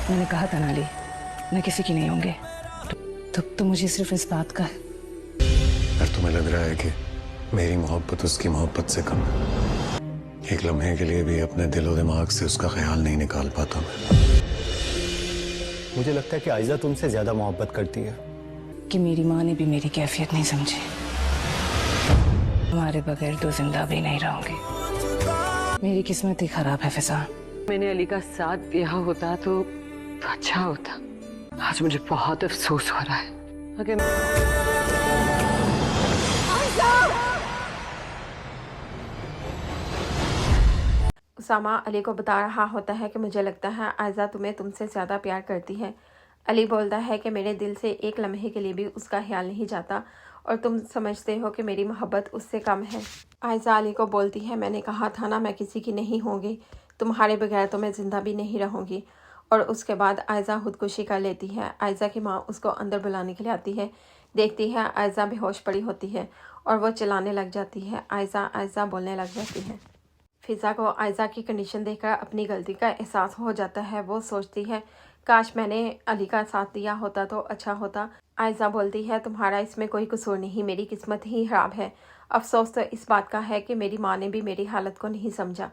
मैंने कहा था नाली, मैं किसी की नहीं होंगी। तो मुझे सिर्फ इस बात का है। अगर तुम्हें लग रहा है कि मेरी मोहब्बत उसकी मोहब्बत से कम है, एक लम्हे के लिए भी अपने दिलो दिमाग से उसका ख्याल नहीं निकाल पाता मैं। मुझे लगता है कि आयजा तुमसे ज्यादा मोहब्बत करती है। कि मेरी माँ ने भी मेरी कैफियत नहीं समझी। तुम्हारे बगैर तो जिंदा भी नहीं रहूंगी। मेरी किस्मत ही खराब है फिजा। मैंने अली का साथ दिया होता तो अच्छा होता। आज मुझे बहुत अफसोस हो रहा है। अगर उसामा अली को बता रहा होता है कि मुझे लगता है आयजा तुम्हें तुमसे ज़्यादा प्यार करती है। अली बोलता है कि मेरे दिल से एक लम्हे के लिए भी उसका ख्याल नहीं जाता और तुम समझते हो कि मेरी मोहब्बत उससे कम है। आयजा अली को बोलती है, मैंने कहा था ना मैं किसी की नहीं होंगी, तुम्हारे बगैर तो मैं ज़िंदा भी नहीं रहूँगी। और उसके बाद आयजा खुदकुशी कर लेती है। आयजा की माँ उसको अंदर बुलाने के लिए आती है। देखती है आयजा बेहोश पड़ी होती है और वो चिल्लाने लग जाती है, आयजा आयजा बोलने लग जाती है। फिज़ा को आयजा की कंडीशन देखकर अपनी गलती का एहसास हो जाता है। वो सोचती है काश मैंने अली का साथ दिया होता तो अच्छा होता। आयजा बोलती है, तुम्हारा इसमें कोई कसूर नहीं, मेरी किस्मत ही खराब है। अफसोस तो इस बात का है कि मेरी माँ ने भी मेरी हालत को नहीं समझा।